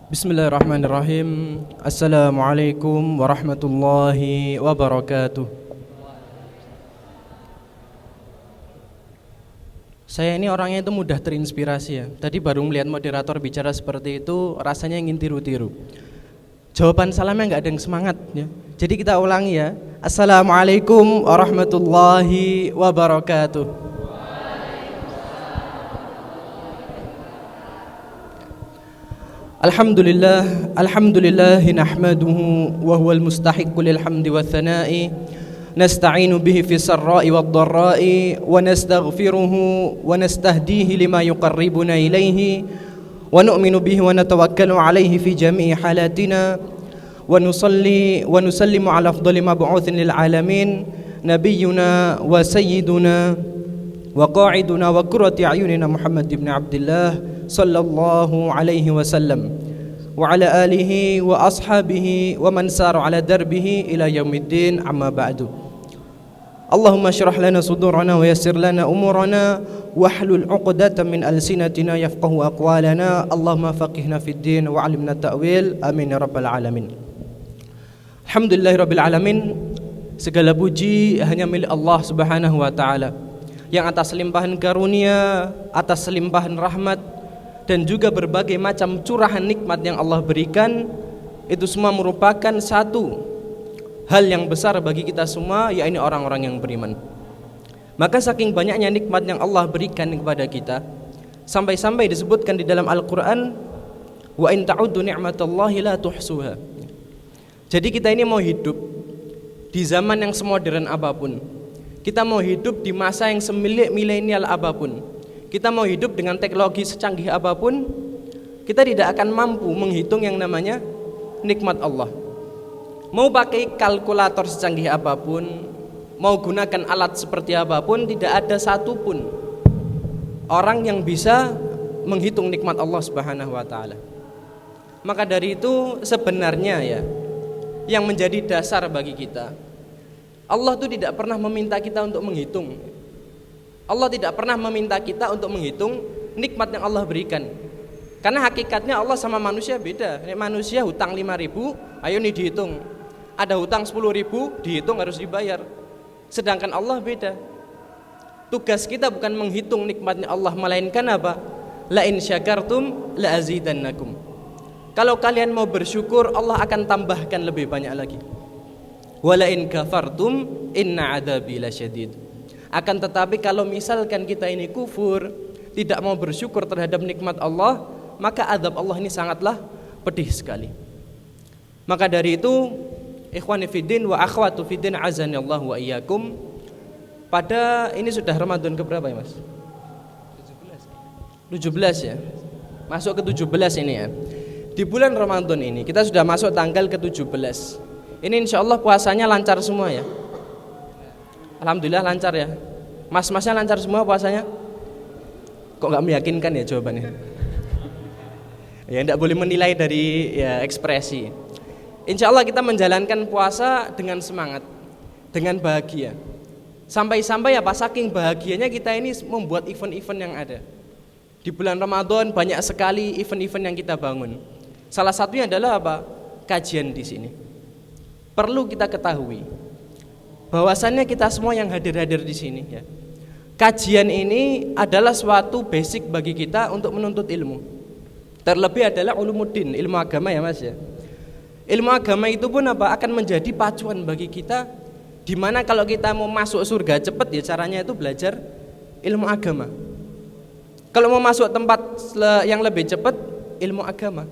Bismillahirrahmanirrahim. Assalamualaikum warahmatullahi wabarakatuh. Saya ini orangnya itu mudah terinspirasi ya. Tadi baru melihat moderator bicara seperti itu, rasanya ingin tiru-tiru. Jawaban salamnya nggak ada yang semangat ya. Jadi kita ulangi ya. Assalamualaikum warahmatullahi wabarakatuh. Alhamdulillah nahmaduhu wa huwal mustahiqqu lil hamdi wath thana'i nasta'inu bihi fi sarra'i wad dharra'i wa nastaghfiruhu wa nastahdihi lima yuqarribuna ilayhi wa nu'minu bihi wa natawakkalu alayhi fi jami'i halatina wa nusalli wa nusallimu ala afdali mab'utsin lil alamin nabiyyuna wa sayyiduna wa qa'iduna wa qurrati a'yunina Muhammad ibn Abdullah sallallahu alaihi wasallam wa ala alihi wa ashabihi wa man sara ala darbihi ila yaumiddin amma ba'du. Allahumma shrah lana sudurana wa yassir lana umurana wahlul 'uqdatam min alsinatina yafqahu aqwalana. Allahumma faqihna fid din wa 'allimna ta'wil. Amin ya rabbal alamin. Alhamdulillahirabbil alamin. Segala puji hanya milik Allah Subhanahu wa taala yang atas limpahan karunia, atas limpahan rahmat dan juga berbagai macam curahan nikmat yang Allah berikan, itu semua merupakan satu hal yang besar bagi kita semua, yaitu orang-orang yang beriman. Maka saking banyaknya nikmat yang Allah berikan kepada kita, sampai-sampai disebutkan di dalam Al-Quran, wa in ta'uddu ni'matallahi la tuhsuha. Jadi kita ini mau hidup di zaman yang semodern apapun, kita mau hidup di masa yang milenial apapun, kita mau hidup dengan teknologi secanggih apapun, kita tidak akan mampu menghitung yang namanya nikmat Allah. Mau pakai kalkulator secanggih apapun, mau gunakan alat seperti apapun, tidak ada satupun orang yang bisa menghitung nikmat Allah Subhanahu wa taala. Maka dari itu sebenarnya ya, yang menjadi dasar bagi kita, Allah itu tidak pernah meminta kita untuk menghitung. Allah tidak pernah meminta kita untuk menghitung nikmat yang Allah berikan. Karena hakikatnya Allah sama manusia beda. Manusia hutang 5.000, ayo nih dihitung. Ada hutang 10.000, dihitung harus dibayar. Sedangkan Allah beda. Tugas kita bukan menghitung nikmatnya Allah, melainkan apa? La in syakartum la azidannakum. Kalau kalian mau bersyukur, Allah akan tambahkan lebih banyak lagi. Wala in kafartum inna adzabi lasyadid. Akan tetapi kalau misalkan kita ini kufur, tidak mau bersyukur terhadap nikmat Allah, maka azab Allah ini sangatlah pedih sekali. Maka dari itu, ikhwani fiddin wa akhwatu fiddin azanillahu wa iyyakum, pada ini sudah Ramadan keberapa ya Mas? 17 ya. Masuk ke 17 ini ya. Di bulan Ramadan ini kita sudah masuk tanggal ke-17. Ini insyaallah puasanya lancar semua ya. Alhamdulillah lancar ya. Mas-masnya lancar semua puasanya? Kok gak meyakinkan ya jawabannya? Ya tidak boleh menilai dari ya ekspresi. Insya Allah kita menjalankan puasa dengan semangat, dengan bahagia. Sampai-sampai apa, saking bahagianya kita ini membuat event-event yang ada. Di bulan Ramadan banyak sekali event-event yang kita bangun. Salah satunya adalah apa? Kajian di sini. Perlu kita ketahui bahwasannya kita semua yang hadir-hadir di sini ya, kajian ini adalah suatu basic bagi kita untuk menuntut ilmu. Terlebih adalah ulumuddin, ilmu agama ya Mas ya. Ilmu agama itu pun apa? Akan menjadi pacuan bagi kita, dimana kalau kita mau masuk surga cepat ya caranya itu belajar ilmu agama. Kalau mau masuk tempat yang lebih cepat, ilmu agama.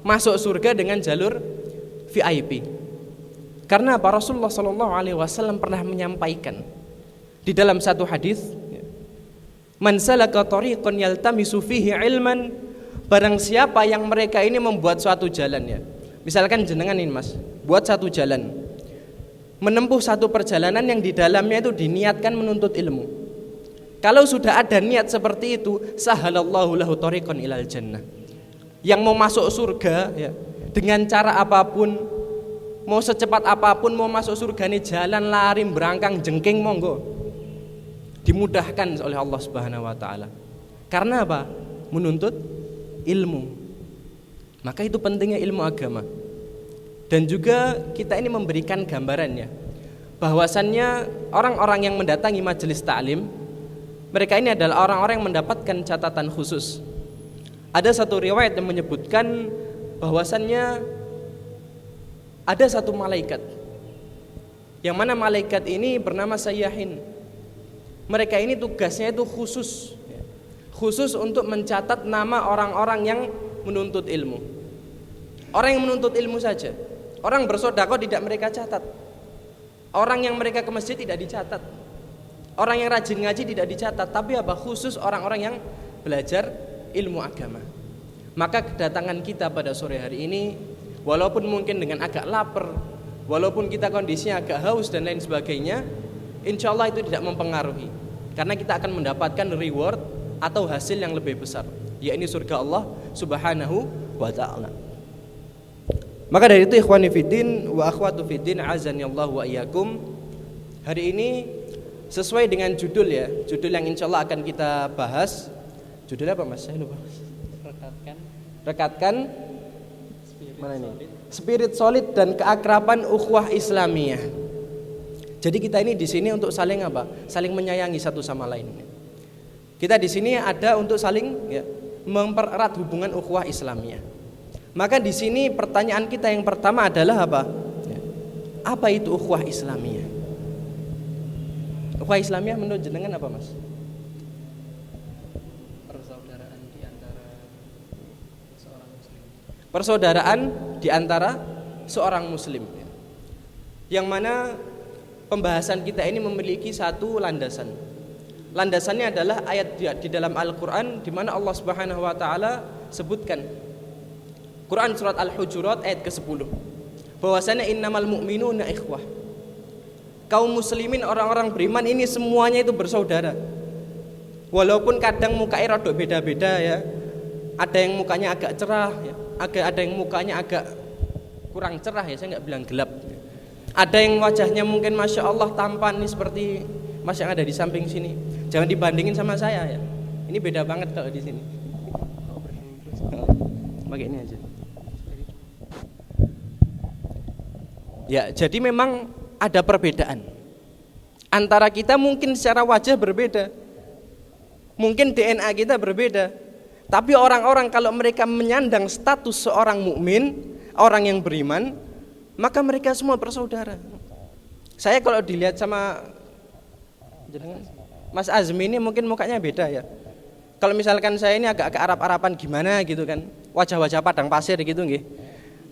Masuk surga dengan jalur VIP. Karena apa? Rasulullah SAW pernah menyampaikan di dalam satu hadis, man salaka tariqan yaltamisu fihi ilman, barang siapa yang mereka ini membuat suatu jalan ya. Misalkan jenengan ini Mas, buat satu jalan, menempuh satu perjalanan yang di dalamnya itu diniatkan menuntut ilmu. Kalau sudah ada niat seperti itu, sahalallahu lahu tariqan ilal jannah. Yang mau masuk surga ya, dengan cara apapun, mau secepat apapun mau masuk surga ini, jalan lari berangkang jengking monggo, dimudahkan oleh Allah Subhanahu wa taala. Karena apa? Menuntut ilmu. Maka itu pentingnya ilmu agama. Dan juga kita ini memberikan gambarannya bahwasannya orang-orang yang mendatangi majelis ta'lim, mereka ini adalah orang-orang yang mendapatkan catatan khusus. Ada satu riwayat yang menyebutkan bahwasannya ada satu malaikat, yang mana malaikat ini bernama Sayyahin. Mereka ini tugasnya itu khusus untuk mencatat nama orang-orang yang menuntut ilmu. Orang yang menuntut ilmu saja. Orang bersedekah tidak mereka catat. Orang yang mereka ke masjid tidak dicatat. Orang yang rajin ngaji tidak dicatat. Tapi apa? Khusus orang-orang yang belajar ilmu agama. Maka kedatangan kita pada sore hari ini, walaupun mungkin dengan agak lapar, walaupun kita kondisinya agak haus dan lain sebagainya, insya Allah itu tidak mempengaruhi. Karena kita akan mendapatkan reward atau hasil yang lebih besar, yaitu surga Allah Subhanahu wa ta'ala. Maka dari itu ikhwani fiddin wa akhwatu fiddin azanillahu wa iyyakum, hari ini sesuai dengan judul ya, judul yang insya Allah akan kita bahas. Judulnya apa Mas? Saya lupa. Rekatkan mana ini? Spirit solid dan keakraban ukhuwah Islamiyah. Jadi kita ini di sini untuk saling apa? Saling menyayangi satu sama lain. Kita di sini ada untuk saling mempererat hubungan ukhuwah Islamiyah. Maka di sini pertanyaan kita yang pertama adalah apa? Apa itu ukhuwah Islamiyah? Ukhuwah Islamiyah menurut jenengan apa, Mas? Persaudaraan di antara seorang muslim. Persaudaraan di antara seorang muslim. Yang mana pembahasan kita ini memiliki satu landasan. Landasannya adalah ayat di dalam Al-Qur'an di mana Allah Subhanahu wa taala sebutkan, Quran surat Al-Hujurat ayat ke-10, bahwasanya innamal mu'minuna ikhwah. Kaum muslimin, orang-orang beriman ini semuanya itu bersaudara. Walaupun kadang mukanya rodok beda-beda ya. Ada yang mukanya agak cerah ya, ada yang mukanya agak kurang cerah ya, saya enggak bilang gelap. Ada yang wajahnya mungkin Masya Allah tampan nih seperti Mas yang ada di samping sini. Jangan dibandingin sama saya ya. Ini beda banget kalau di sini. Pakai ini aja. Ya, jadi memang ada perbedaan antara kita. Mungkin secara wajah berbeda, mungkin DNA kita berbeda, tapi orang-orang kalau mereka menyandang status seorang mukmin, orang yang beriman, maka mereka semua bersaudara. Saya kalau dilihat sama Mas Azmi ini mungkin mukanya beda ya. Kalau misalkan saya ini agak Arab-Araban gimana gitu kan, wajah-wajah padang pasir gitu nggih.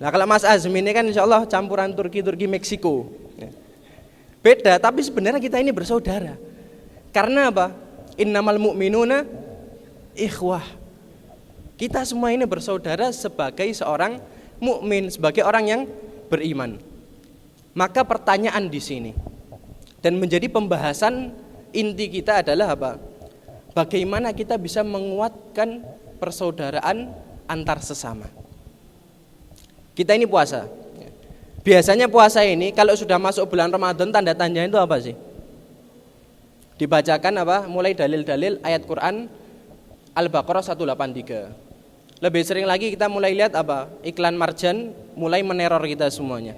Nah kalau Mas Azmi ini kan insya Allah campuran Turki Meksiko. Beda, tapi sebenarnya kita ini bersaudara. Karena apa? Innamal mu'minuna ikhwah. Kita semua ini bersaudara sebagai seorang mukmin, sebagai orang yang beriman. Maka pertanyaan di sini dan menjadi pembahasan inti kita adalah apa? Bagaimana kita bisa menguatkan persaudaraan antar sesama. Kita ini puasa. Biasanya puasa ini kalau sudah masuk bulan Ramadan, tanda tandanya itu apa sih? Dibacakan apa? Mulai dalil-dalil ayat Quran Al-Baqarah 183. Lebih sering lagi kita mulai lihat apa? Iklan marjan mulai meneror kita semuanya.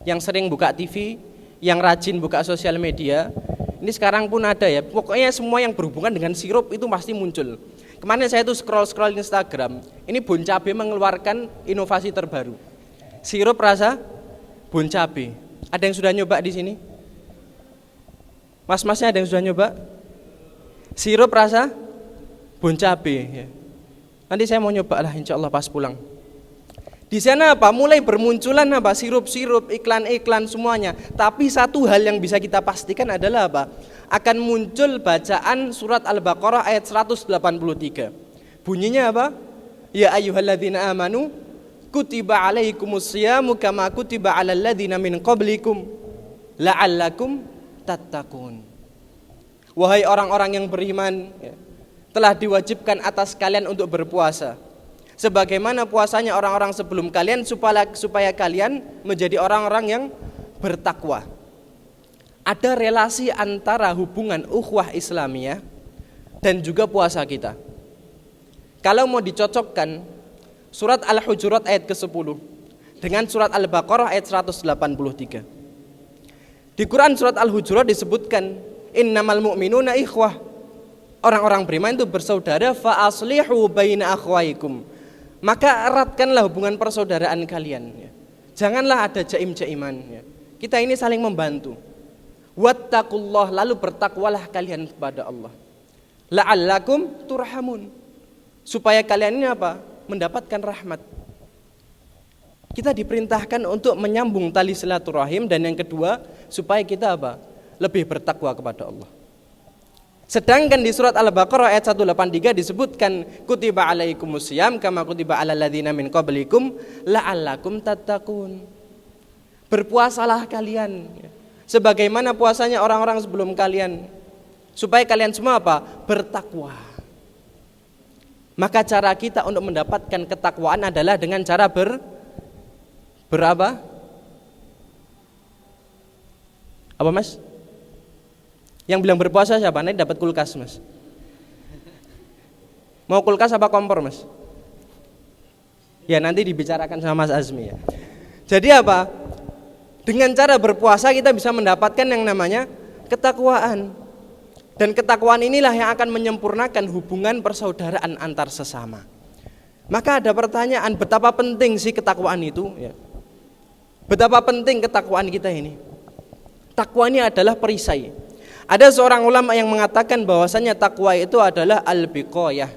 Yang sering buka TV, yang rajin buka sosial media, ini sekarang pun ada ya. Pokoknya semua yang berhubungan dengan sirup itu pasti muncul. Kemarin saya tuh scroll Instagram, ini Bon Cabe mengeluarkan inovasi terbaru. Sirup rasa bon cabe. Ada yang sudah nyoba di sini? Mas-masnya ada yang sudah nyoba? Sirup rasa bon cabe ya. Nanti saya mau nyoba lah insya Allah pas pulang. Di sana apa? Mulai bermunculan apa? Sirup-sirup, iklan-iklan semuanya. Tapi satu hal yang bisa kita pastikan adalah apa? Akan muncul bacaan surat Al-Baqarah ayat 183. Bunyinya apa? Ya ayyuhalladzina amanu kutiba alaikumus syiyamu kama kutiba alal ladzina min qablikum la'allakum tattaqun. Wahai orang-orang yang beriman, telah diwajibkan atas kalian untuk berpuasa sebagaimana puasanya orang-orang sebelum kalian supaya kalian menjadi orang-orang yang bertakwa. Ada relasi antara hubungan ukhuwah Islamiyah dan juga puasa kita. Kalau mau dicocokkan, surat Al-Hujurat ayat ke-10 dengan surat Al-Baqarah ayat 183. Di Quran surat Al-Hujurat disebutkan innamal mu'minuna ikhwah. Orang-orang beriman itu bersaudara, fa aslihu baina akhwaikum. Maka eratkanlah hubungan persaudaraan kalian ya. Janganlah ada jaim-jaiman ya. Kita ini saling membantu. Wattaqullah, lalu bertakwalah kalian kepada Allah. La'allakum turhamun. Supaya kalian ini apa? Mendapatkan rahmat. Kita diperintahkan untuk menyambung tali silaturahim, dan yang kedua supaya kita apa? Lebih bertakwa kepada Allah. Sedangkan di surat Al-Baqarah ayat 183 disebutkan kutiba alaikumusiyam kama kutiba alal ladzina min qablikum la'allakum tattaqun. Berpuasalah kalian sebagaimana puasanya orang-orang sebelum kalian, supaya kalian semua apa? Bertakwa. Maka cara kita untuk mendapatkan ketakwaan adalah dengan cara berapa? Apa mas? Yang bilang berpuasa siapa? Nanti dapat kulkas mas. Mau kulkas apa kompor mas? Ya nanti dibicarakan sama Mas Azmi ya. Jadi apa? Dengan cara berpuasa kita bisa mendapatkan yang namanya ketakwaan. Dan ketakwaan inilah yang akan menyempurnakan hubungan persaudaraan antar sesama. Maka ada pertanyaan, betapa penting sih ketakwaan itu ya. Betapa penting ketakwaan kita ini. Takwa ini adalah perisai. Ada seorang ulama yang mengatakan bahwasanya takwa itu adalah al-biqayah.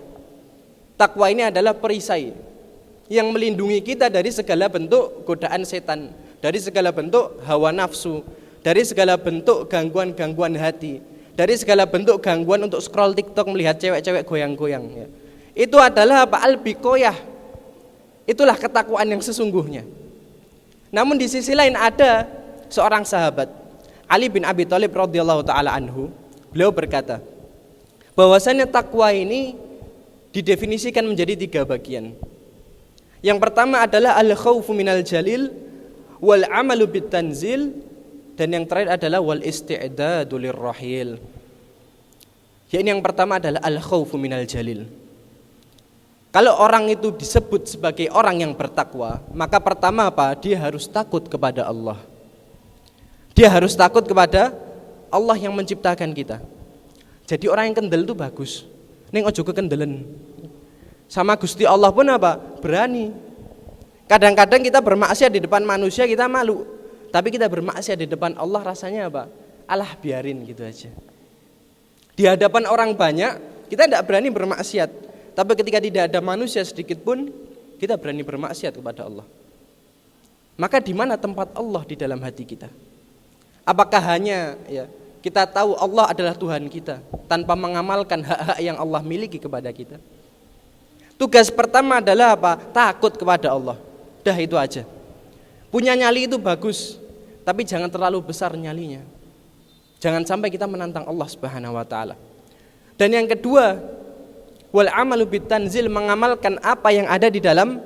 Takwa ini adalah perisai yang melindungi kita dari segala bentuk godaan setan, dari segala bentuk hawa nafsu, dari segala bentuk gangguan-gangguan hati, dari segala bentuk gangguan untuk scroll TikTok melihat cewek-cewek goyang-goyang ya. Itu adalah apa? Al-biqayah. Itulah ketakwaan yang sesungguhnya. Namun di sisi lain ada seorang sahabat Ali bin Abi Thalib radhiyallahu taala anhu, beliau berkata bahwasanya takwa ini didefinisikan menjadi 3 bagian. Yang pertama adalah al-khaufu minal jalil wal amalu bit tanzil, dan yang terakhir adalah wal isti'dadu lirrahil. Yang pertama adalah al-khaufu minal jalil. Kalau orang itu disebut sebagai orang yang bertakwa, maka pertama apa? Dia harus takut kepada Allah. Dia harus takut kepada Allah yang menciptakan kita. Jadi orang yang kendel itu bagus. Ning ojo kekendelen. Sama Gusti Allah pun apa? Berani. Kadang-kadang kita bermaksiat di depan manusia kita malu, tapi kita bermaksiat di depan Allah rasanya apa? Alah biarin gitu aja. Di hadapan orang banyak kita tidak berani bermaksiat, tapi ketika tidak ada manusia sedikit pun kita berani bermaksiat kepada Allah. Maka di mana tempat Allah di dalam hati kita? Apakah hanya ya kita tahu Allah adalah Tuhan kita tanpa mengamalkan hak-hak yang Allah miliki kepada kita? Tugas pertama adalah apa? Takut kepada Allah. Dah itu aja. Punya nyali itu bagus, tapi jangan terlalu besar nyalinya. Jangan sampai kita menantang Allah Subhanahu wa taala. Dan yang kedua, wal amalu bitanzil, mengamalkan apa yang ada di dalam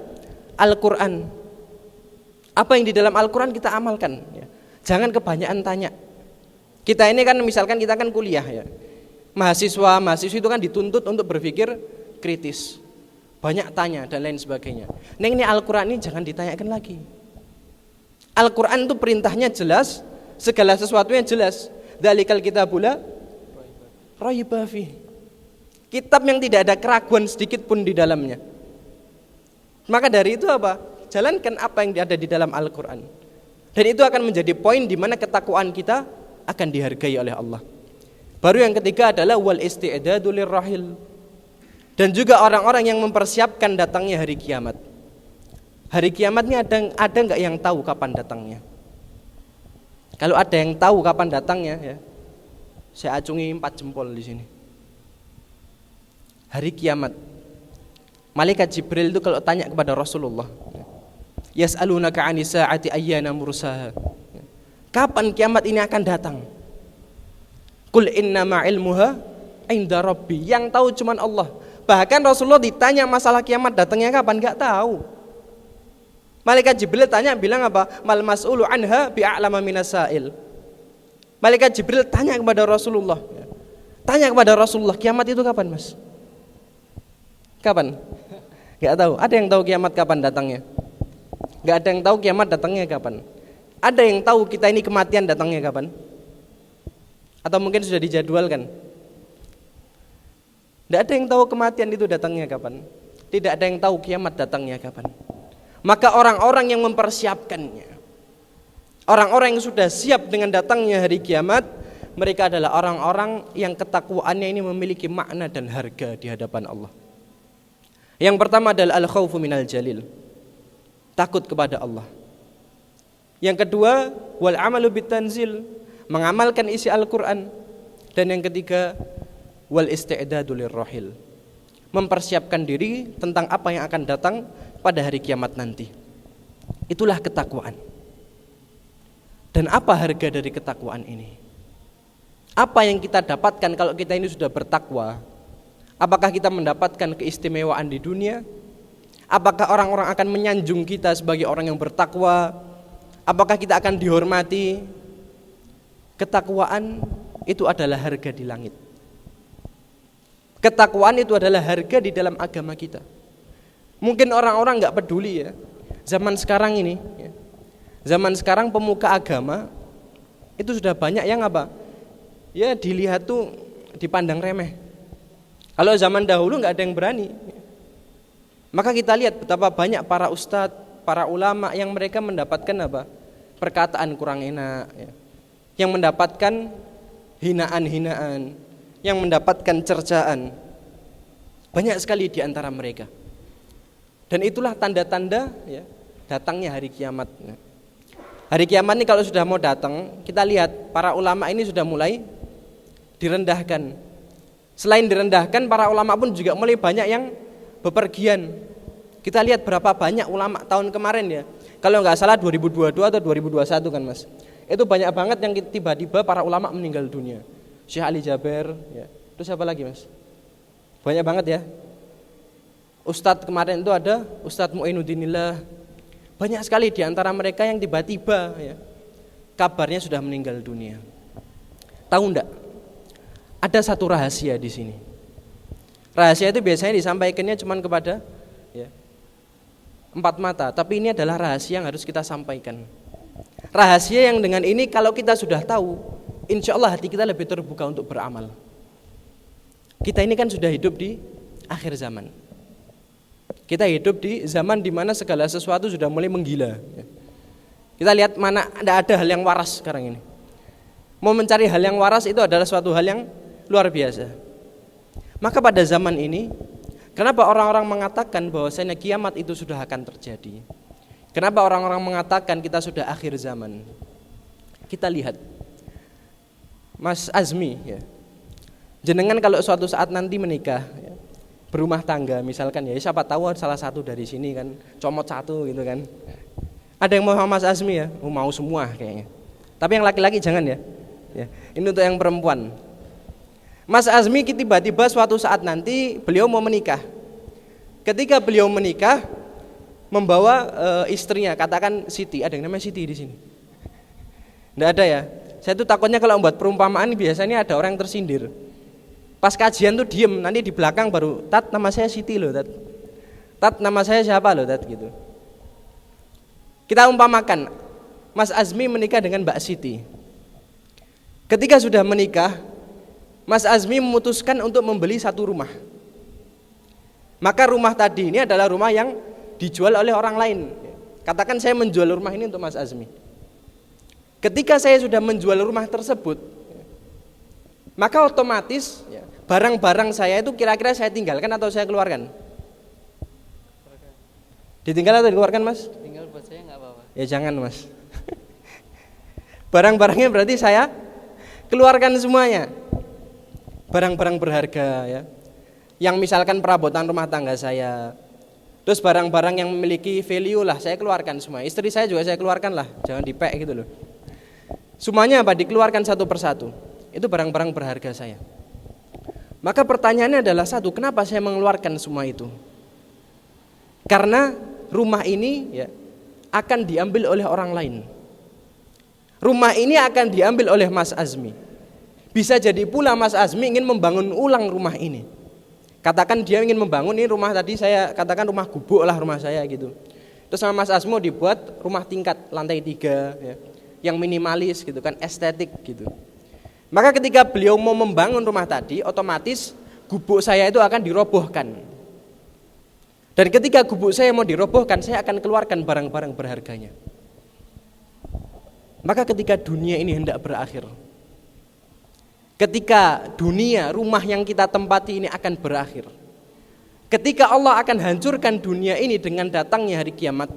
Al-Qur'an. Apa yang di dalam Al-Qur'an kita amalkan ya. Jangan kebanyakan tanya. Kita ini kan misalkan kita kan kuliah ya. Mahasiswi itu kan dituntut untuk berpikir kritis. Banyak tanya dan lain sebagainya. Neng ini Al-Qur'an ini jangan ditanyakan lagi. Al-Qur'an itu perintahnya jelas, segala sesuatunya jelas. Dzalikal kitabula raiba fi. Kitab yang tidak ada keraguan sedikit pun di dalamnya. Maka dari itu apa? Jalankan apa yang ada di dalam Al-Qur'an. Dan itu akan menjadi poin di mana ketakwaan kita akan dihargai oleh Allah. Baru yang ketiga adalah wal isti'dadu lirrahil. Dan juga orang-orang yang mempersiapkan datangnya hari kiamat. Hari kiamat ini ada enggak yang tahu kapan datangnya? Kalau ada yang tahu kapan datangnya ya, saya acungi 4 jempol di sini. Hari kiamat. Malaikat Jibril itu kalau tanya kepada Rasulullah, yas'alunaka 'anis sa'ati ayyana mursaha. Kapan kiamat ini akan datang? Qul innama 'ilmuha 'inda rabbi. Yang tahu cuman Allah. Bahkan Rasulullah ditanya masalah kiamat datangnya kapan, enggak tahu. Malaikat Jibril tanya bilang apa? Mal mas'ulu anha bi'a'lama minas sa'il. Malaikat Jibril tanya kepada Rasulullah. Tanya kepada Rasulullah, kiamat itu kapan, Mas? Kapan? Enggak tahu. Ada yang tahu kiamat kapan datangnya? Enggak ada yang tahu kiamat datangnya kapan. Ada yang tahu kita ini kematian datangnya kapan? Atau mungkin sudah dijadwalkan? Tidak ada yang tahu kematian itu datangnya kapan. Tidak ada yang tahu kiamat datangnya kapan. Maka orang-orang yang mempersiapkannya, orang-orang yang sudah siap dengan datangnya hari kiamat, mereka adalah orang-orang yang ketakwaannya ini memiliki makna dan harga di hadapan Allah. Yang pertama adalah al-khawfu minal jalil, takut kepada Allah. Yang kedua, wal amalu bitanzil, mengamalkan isi Al-Quran. Dan yang ketiga, wal isti'dadu lirrahil, mempersiapkan diri tentang apa yang akan datang pada hari kiamat nanti. Itulah ketakwaan. Dan apa harga dari ketakwaan ini? Apa yang kita dapatkan kalau kita ini sudah bertakwa? Apakah kita mendapatkan keistimewaan di dunia? Apakah orang-orang akan menyanjung kita sebagai orang yang bertakwa? Apakah kita akan dihormati? Ketakwaan itu adalah harga di langit. Ketakwaan itu adalah harga di dalam agama kita. Mungkin orang-orang gak peduli ya. Zaman sekarang ini ya, zaman sekarang pemuka agama itu sudah banyak yang apa? Ya dilihat tuh dipandang remeh. Kalau zaman dahulu gak ada yang berani. Maka kita lihat betapa banyak para ustadz, para ulama yang mereka mendapatkan apa? Perkataan kurang enak ya. Yang mendapatkan hinaan-hinaan, yang mendapatkan cercaan. Banyak sekali di antara mereka. Dan itulah tanda-tanda ya, datangnya hari kiamat. Hari kiamat ini kalau sudah mau datang, kita lihat para ulama ini sudah mulai direndahkan. Selain direndahkan, para ulama pun juga mulai banyak yang bepergian. Kita lihat berapa banyak ulama tahun kemarin ya. Kalau nggak salah 2022 atau 2021 kan mas. Itu banyak banget yang tiba-tiba para ulama meninggal dunia. Syekh Ali Jaber ya. Terus siapa lagi mas? Banyak banget ya. Ustadz kemarin itu ada Ustadz Mu'inuddinillah. Banyak sekali di antara mereka yang tiba-tiba ya, kabarnya sudah meninggal dunia. Tahu enggak? Ada satu rahasia di sini. Rahasia itu biasanya disampaikannya cuma kepada ya, 4 mata, tapi ini adalah rahasia yang harus kita sampaikan. Rahasia yang dengan ini kalau kita sudah tahu, insya Allah hati kita lebih terbuka untuk beramal. Kita ini kan sudah hidup di akhir zaman. Kita hidup di zaman di mana segala sesuatu sudah mulai menggila. Kita lihat mana tidak ada hal yang waras sekarang ini. Mau mencari hal yang waras itu adalah suatu hal yang luar biasa. Maka pada zaman ini, kenapa orang-orang mengatakan bahwasanya kiamat itu sudah akan terjadi? Kenapa orang-orang mengatakan kita sudah akhir zaman? Kita lihat Mas Azmi ya. Jenengan kalau suatu saat nanti menikah ya, berumah tangga misalkan ya, siapa tahu salah satu dari sini kan comot satu gitu kan. Ada yang mau sama Mas Azmi ya? Mau semua kayaknya. Tapi yang laki-laki jangan ya. Ya, ini untuk yang perempuan. Mas Azmi tiba-tiba suatu saat nanti beliau mau menikah. Ketika beliau menikah membawa istrinya, katakan Siti, ada yang namanya Siti di sini? Enggak ada ya. Saya tuh takutnya kalau membuat perumpamaan biasanya ada orang yang tersindir. Pas kajian tuh diem, nanti di belakang baru Tat nama saya Siti loh Tat. Tat nama saya siapa loh Tat gitu. Kita umpamakan Mas Azmi menikah dengan Mbak Siti. Ketika sudah menikah, Mas Azmi memutuskan untuk membeli satu rumah. Maka rumah tadi ini adalah rumah yang dijual oleh orang lain. Katakan saya menjual rumah ini untuk Mas Azmi. Ketika saya sudah menjual rumah tersebut, maka otomatis barang-barang saya itu kira-kira saya tinggalkan atau saya keluarkan? Ditinggal atau dikeluarkan mas? Tinggal buat saya nggak apa-apa. Ya jangan mas. Barang-barangnya berarti saya keluarkan semuanya. Barang-barang berharga ya, yang misalkan perabotan rumah tangga saya. Terus barang-barang yang memiliki value lah saya keluarkan semua. Istri saya juga saya keluarkan lah, jangan dipek gitu loh. Semuanya apa? Dikeluarkan satu persatu. Itu barang-barang berharga saya. Maka pertanyaannya adalah satu, kenapa saya mengeluarkan semua itu? Karena rumah ini ya, akan diambil oleh orang lain. Rumah ini akan diambil oleh Mas Azmi. Bisa jadi pula Mas Azmi ingin membangun ulang rumah ini. Katakan dia ingin membangun ini rumah tadi, saya katakan rumah gubuk lah rumah saya gitu. Terus sama Mas Asmo dibuat rumah tingkat lantai 3 ya, yang minimalis gitu kan, estetik gitu. Maka ketika beliau mau membangun rumah tadi, otomatis gubuk saya itu akan dirobohkan. Dan ketika gubuk saya mau dirobohkan, saya akan keluarkan barang-barang berharganya. Maka ketika dunia ini hendak berakhir, ketika dunia, rumah yang kita tempati ini akan berakhir, ketika Allah akan hancurkan dunia ini dengan datangnya hari kiamat,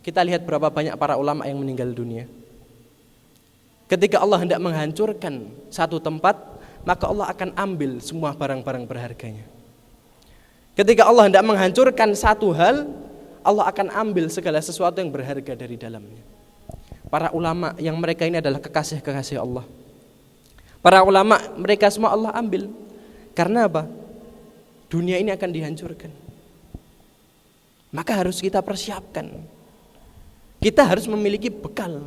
kita lihat berapa banyak para ulama yang meninggal dunia. Ketika Allah hendak menghancurkan satu tempat, maka Allah akan ambil semua barang-barang berharganya. Ketika Allah hendak menghancurkan satu hal, Allah akan ambil segala sesuatu yang berharga dari dalamnya. Para ulama yang mereka ini adalah kekasih-kekasih Allah. Para ulama mereka semua Allah ambil. Karena apa? Dunia ini akan dihancurkan. Maka harus kita persiapkan. Kita harus memiliki bekal.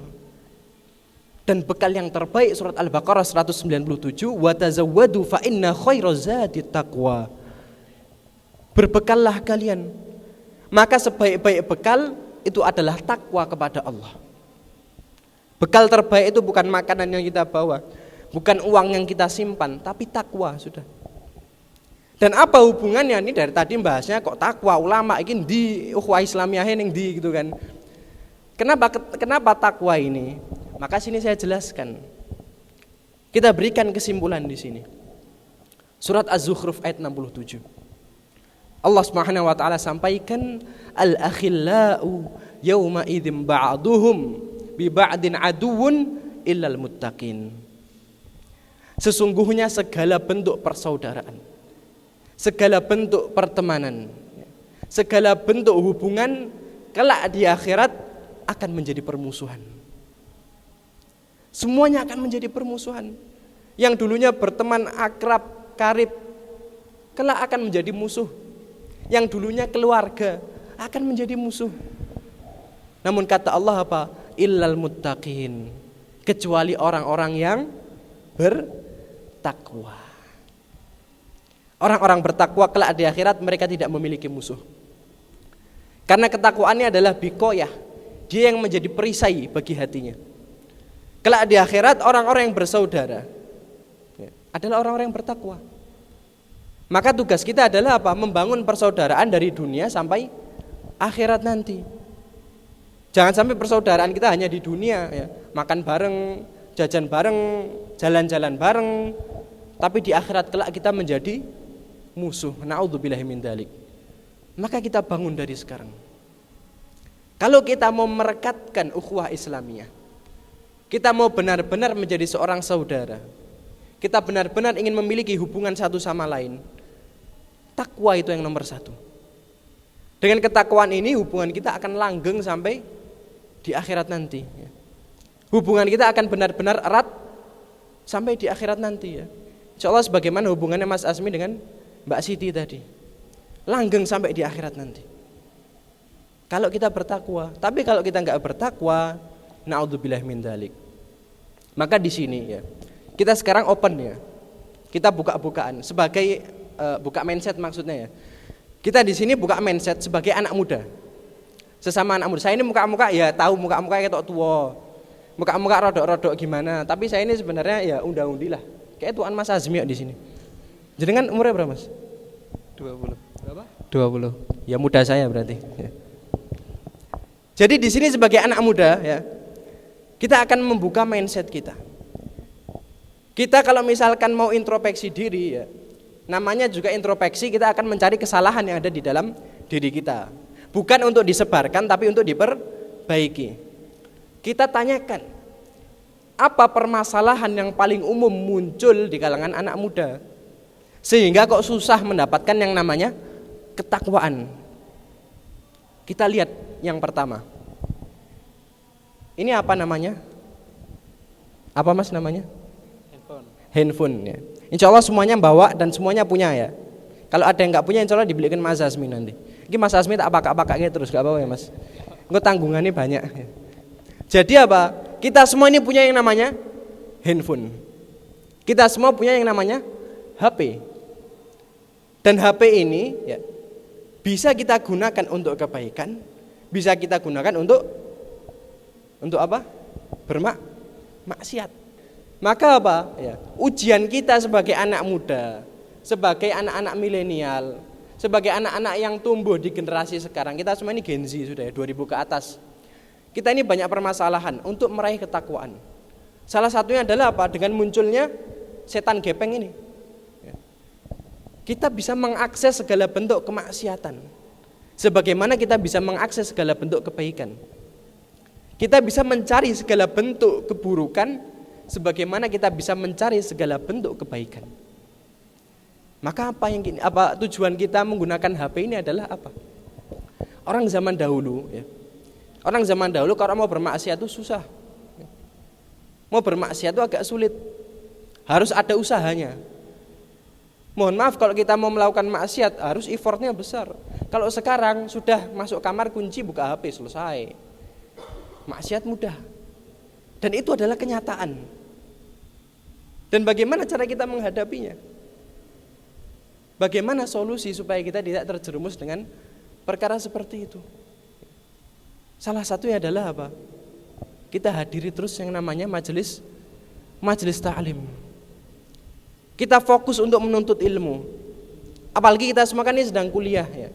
Dan bekal yang terbaik surat Al-Baqarah 197, wa tazawwadu fa inna khairaz zadi taqwa. Berbekallah kalian. Maka sebaik-baik bekal itu adalah takwa kepada Allah. Bekal terbaik itu bukan makanan yang kita bawa, bukan uang yang kita simpan, tapi takwa sudah. Dan apa hubungannya ini dari tadi bahasnya kok takwa ulama ini di ukhuwah Islamiyah ini di gitu kan. Kenapa takwa ini? Maka sini saya jelaskan. Kita berikan kesimpulan di sini. Surat Az-Zukhruf ayat 67. Allah Subhanahu wa taala sampaikan al-akhillau yauma idzin ba'duhum bi ba'din aduwwun illal muttaqin. Sesungguhnya segala bentuk persaudaraan, segala bentuk pertemanan, segala bentuk hubungan kelak di akhirat akan menjadi permusuhan. Semuanya akan menjadi permusuhan. Yang dulunya berteman akrab, karib, kelak akan menjadi musuh. Yang dulunya keluarga akan menjadi musuh. Namun kata Allah apa? Illal muttaqin. Kecuali orang-orang yang bertakwa. Orang-orang bertakwa kelak di akhirat mereka tidak memiliki musuh. Karena ketakwaannya adalah bikoyah. Dia yang menjadi perisai bagi hatinya. Kelak di akhirat orang-orang yang bersaudara adalah orang-orang yang bertakwa. Maka tugas kita adalah apa? Membangun persaudaraan dari dunia sampai akhirat nanti. Jangan sampai persaudaraan kita hanya di dunia ya. Makan bareng, jajan bareng, jalan-jalan bareng, tapi di akhirat kelak kita menjadi musuh. Na'udzubillahi min dzalik. Maka kita bangun dari sekarang. Kalau kita mau merekatkan ukhuwah Islamiyah, kita mau benar-benar menjadi seorang saudara, kita benar-benar ingin memiliki hubungan satu sama lain, takwa itu yang nomor satu. Dengan ketakwaan ini hubungan kita akan langgeng sampai di akhirat nanti. Hubungan kita akan benar-benar erat sampai di akhirat nanti ya. Insya Allah sebagaimana hubungannya Mas Asmi dengan Mbak Siti tadi, langgeng sampai di akhirat nanti. Kalau kita bertakwa, tapi kalau kita nggak bertakwa, na'udzubillah min dzalik. Maka di sini ya, kita sekarang open ya. Kita buka-bukaan sebagai buka mindset maksudnya ya. Kita di sini buka mindset sebagai anak muda. Sesama anak muda. Saya ini muka-muka ya tahu muka-muka ketok tua. Muka-muka rodok-rodok gimana, tapi saya ini sebenarnya ya unda-undi lah. Kayak tuan Mas Azmi di sini. Jenengan umurnya berapa, Mas? 20. Berapa? 20. Ya muda saya berarti. Ya. Jadi di sini sebagai anak muda ya, kita akan membuka mindset kita. Kita kalau misalkan mau introspeksi diri ya, namanya juga introspeksi, kita akan mencari kesalahan yang ada di dalam diri kita. Bukan untuk disebarkan tapi untuk diperbaiki. Kita tanyakan, apa permasalahan yang paling umum muncul di kalangan anak muda sehingga kok susah mendapatkan yang namanya ketakwaan. Kita lihat yang pertama. Ini apa namanya? Apa Mas namanya? Handphone ya. Insya Allah semuanya bawa dan semuanya punya ya. Kalau ada yang nggak punya, insya Allah dibelikan Mas Azmi nanti. Ini Mas Azmi tak pakak-pakak terus nggak apa-apa ya Mas. Nggak tanggungannya banyak. Jadi apa? Kita semua ini punya yang namanya handphone. Kita semua punya yang namanya HP. Dan HP ini ya, bisa kita gunakan untuk kebaikan, bisa kita gunakan untuk apa? Bermaksiat. Maka apa? Ya, ujian kita sebagai anak muda, sebagai anak-anak milenial, sebagai anak-anak yang tumbuh di generasi sekarang, kita semua ini Gen Z sudah ya, 2000 ke atas. Kita ini banyak permasalahan untuk meraih ketakwaan. Salah satunya adalah apa? Dengan munculnya setan gepeng ini. Kita bisa mengakses segala bentuk kemaksiatan, sebagaimana kita bisa mengakses segala bentuk kebaikan. Kita bisa mencari segala bentuk keburukan, sebagaimana kita bisa mencari segala bentuk kebaikan. Maka apa tujuan kita menggunakan HP ini adalah apa? Orang zaman dahulu ya. Orang zaman dahulu kalau mau bermaksiat itu susah. Mau bermaksiat itu agak sulit. Harus ada usahanya. Mohon maaf kalau kita mau melakukan maksiat harus effortnya besar. Kalau sekarang sudah masuk kamar kunci buka HP selesai. Maksiat mudah. Dan itu adalah kenyataan. Dan bagaimana cara kita menghadapinya? Bagaimana solusi supaya kita tidak terjerumus dengan perkara seperti itu? Salah satunya adalah apa? Kita hadiri terus yang namanya majelis ta'lim. Kita fokus untuk menuntut ilmu. Apalagi kita semua kan ini sedang kuliah ya.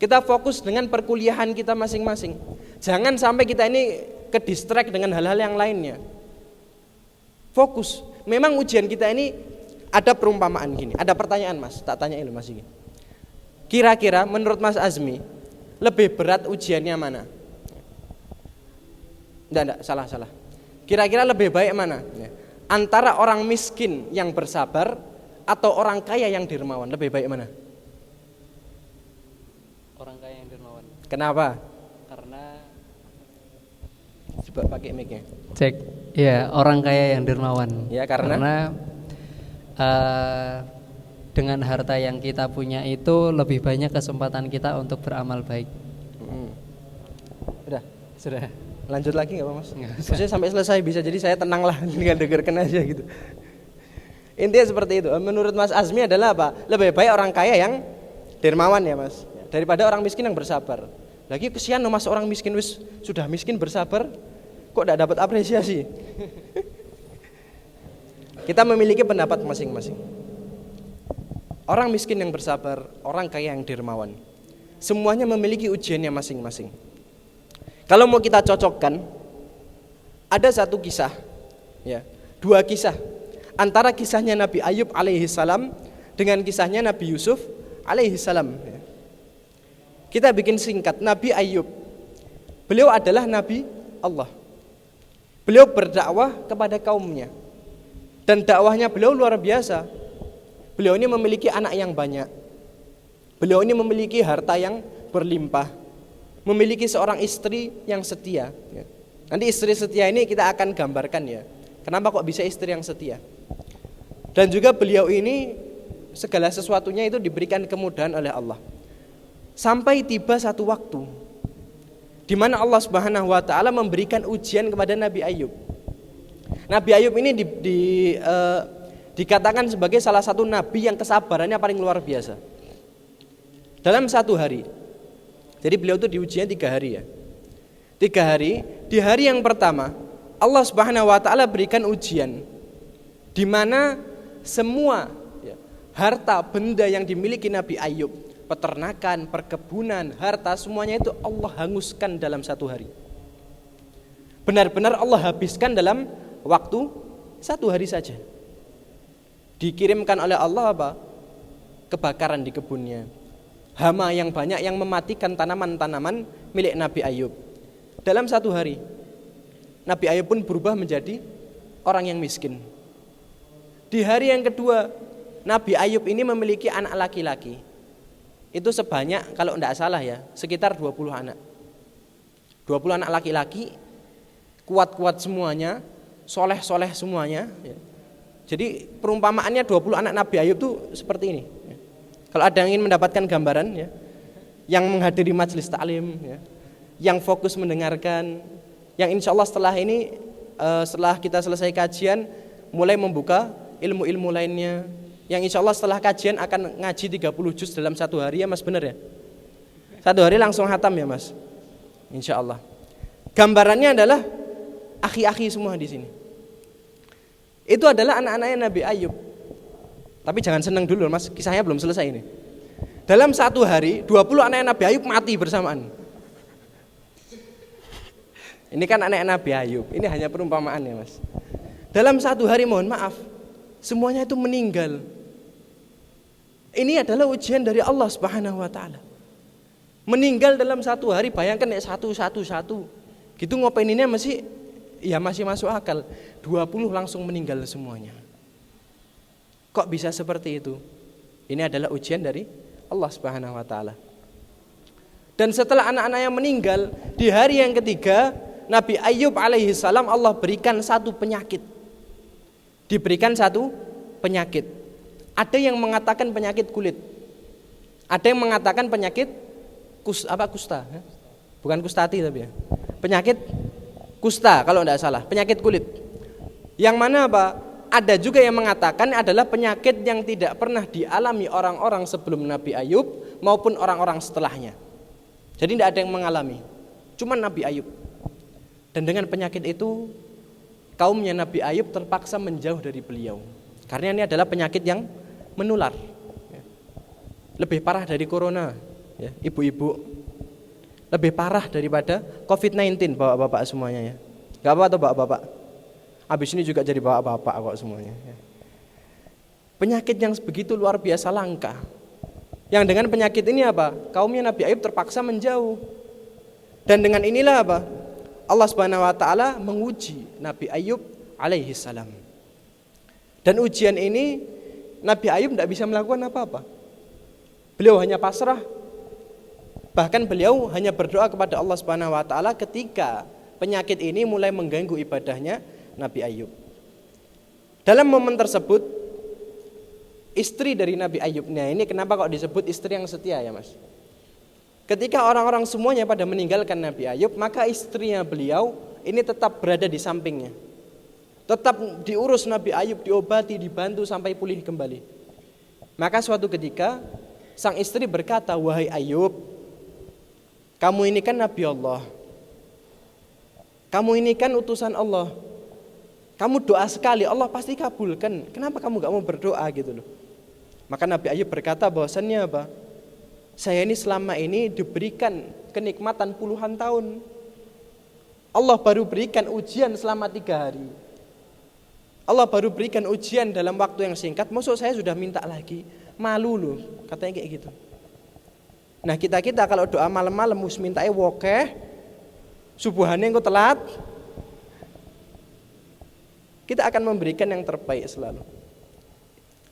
Kita fokus dengan perkuliahan kita masing-masing. Jangan sampai kita ini ke distract dengan hal-hal yang lainnya. Fokus. Memang ujian kita ini ada perumpamaan gini. Ada pertanyaan Mas, tak tanya ini Mas ini. Kira-kira menurut Mas Azmi lebih berat ujiannya mana? Enggak, salah. Kira-kira lebih baik mana? Ya. Antara orang miskin yang bersabar atau orang kaya yang dermawan, lebih baik mana? Orang kaya yang dermawan. Kenapa? Karena coba pakai mic-nya. Cek. Ya, orang kaya yang dermawan. Ya, karena dengan harta yang kita punya itu lebih banyak kesempatan kita untuk beramal baik. Sudah. Lanjut lagi nggak Pak Mas? Maksudnya sampai selesai bisa, jadi saya tenang lah dengan dengarkan aja gitu. Intinya seperti itu. Menurut Mas Azmi adalah apa? Lebih baik orang kaya yang dermawan ya Mas, daripada orang miskin yang bersabar. Lagi kesian loh Mas, orang miskin sudah miskin bersabar, kok tidak dapat apresiasi. Kita memiliki pendapat masing-masing. Orang miskin yang bersabar, orang kaya yang dermawan, semuanya memiliki ujiannya masing-masing. Kalau mau kita cocokkan, ada satu kisah, ya, dua kisah antara kisahnya Nabi Ayub alaihi salam dengan kisahnya Nabi Yusuf alaihi salam. Ya. Kita bikin singkat, Nabi Ayub, beliau adalah Nabi Allah. Beliau berdakwah kepada kaumnya, dan dakwahnya beliau luar biasa. Beliau ini memiliki anak yang banyak, beliau ini memiliki harta yang berlimpah, memiliki seorang istri yang setia. Nanti istri setia ini kita akan gambarkan ya. Kenapa kok bisa istri yang setia? Dan juga beliau ini segala sesuatunya itu diberikan kemudahan oleh Allah. Sampai tiba satu waktu di mana Allah Subhanahu wa taala memberikan ujian kepada Nabi Ayub. Nabi Ayub ini dikatakan sebagai salah satu nabi yang kesabarannya paling luar biasa. Dalam satu hari, jadi beliau itu diujinya 3 hari ya. 3 hari, di hari yang pertama Allah Subhanahu wa taala berikan ujian di mana semua ya, harta benda yang dimiliki Nabi Ayub, peternakan, perkebunan, harta semuanya itu Allah hanguskan dalam 1 hari. Benar-benar Allah habiskan dalam waktu 1 hari saja. Dikirimkan oleh Allah apa? Kebakaran di kebunnya, hama yang banyak yang mematikan tanaman-tanaman milik Nabi Ayub. Dalam 1 hari Nabi Ayub pun berubah menjadi orang yang miskin. Di hari yang kedua Nabi Ayub ini memiliki anak laki-laki. Itu sebanyak kalau tidak salah ya sekitar 20 anak. 20 anak laki-laki, kuat-kuat semuanya, soleh-soleh semuanya ya. Jadi perumpamaannya 20 anak Nabi Ayub itu seperti ini. Kalau ada yang ingin mendapatkan gambaran ya, yang menghadiri majelis ta'lim ya, yang fokus mendengarkan, yang insya Allah setelah ini setelah kita selesai kajian mulai membuka ilmu-ilmu lainnya, Yang insya Allah setelah kajian akan ngaji 30 juz dalam 1 hari ya Mas, bener ya? 1 hari langsung hatam ya Mas, insya Allah. Gambarannya adalah akhi-akhi semua di sini. Itu adalah anak-anaknya Nabi Ayub. Tapi jangan senang dulu Mas, kisahnya belum selesai ini. Dalam 1 hari 20 anak Nabi Ayub mati bersamaan. Ini kan anak Nabi Ayub, ini hanya perumpamaan ya Mas. Dalam 1 hari mohon maaf, semuanya itu meninggal. Ini adalah ujian dari Allah Subhanahu wa taala. Meninggal dalam 1 hari, bayangkan ya satu. Gitu ngopeninnya masih masuk akal. 20 langsung meninggal semuanya. Kok bisa seperti itu? Ini adalah ujian dari Allah Subhanahu wa taala. Dan setelah anak-anaknya meninggal, di hari yang ketiga, Nabi Ayub alaihi salam Allah berikan satu penyakit. Diberikan satu penyakit. Ada yang mengatakan penyakit kulit. Ada yang mengatakan penyakit kusta. Bukan kustati tapi ya. Penyakit kusta kalau tidak salah, penyakit kulit. Yang mana apa? Ada juga yang mengatakan adalah penyakit yang tidak pernah dialami orang-orang sebelum Nabi Ayub maupun orang-orang setelahnya. Jadi tidak ada yang mengalami, cuma Nabi Ayub. Dan dengan penyakit itu kaumnya Nabi Ayub terpaksa menjauh dari beliau. Karena ini adalah penyakit yang menular. Lebih parah dari corona, ya, ibu-ibu. Lebih parah daripada COVID-19 bapak-bapak semuanya ya. Gak apa atau bapak-bapak? Habis ini juga jadi bapak-bapak kok semuanya. Ya. Penyakit yang begitu luar biasa langka. Yang dengan penyakit ini apa? Kaumnya Nabi Ayub terpaksa menjauh. Dan dengan inilah apa? Allah Subhanahu wa taala menguji Nabi Ayub alaihi salam. Dan ujian ini Nabi Ayub tidak bisa melakukan apa-apa. Beliau hanya pasrah. Bahkan beliau hanya berdoa kepada Allah Subhanahu wa taala ketika penyakit ini mulai mengganggu ibadahnya Nabi Ayub. Dalam momen tersebut istri dari Nabi Ayub, nah ini kenapa kok disebut istri yang setia ya Mas? Ketika orang-orang semuanya pada meninggalkan Nabi Ayub, maka istrinya beliau ini tetap berada di sampingnya. Tetap diurus Nabi Ayub, diobati, dibantu sampai pulih kembali. Maka suatu ketika sang istri berkata, "Wahai Ayub, kamu ini kan Nabi Allah. Kamu ini kan utusan Allah. Kamu doa sekali, Allah pasti kabulkan. Kenapa kamu gak mau berdoa gitu loh?" Maka Nabi Ayub berkata bahwasannya apa? Saya ini selama ini diberikan kenikmatan puluhan tahun. Allah baru berikan ujian selama 3 hari. Allah baru berikan ujian dalam waktu yang singkat. Maksud saya sudah minta lagi, malu loh, katanya kayak gitu. Nah kita kalau doa malam-malam mus mintae wokeh, subuhannya engko telat, kita akan memberikan yang terbaik selalu.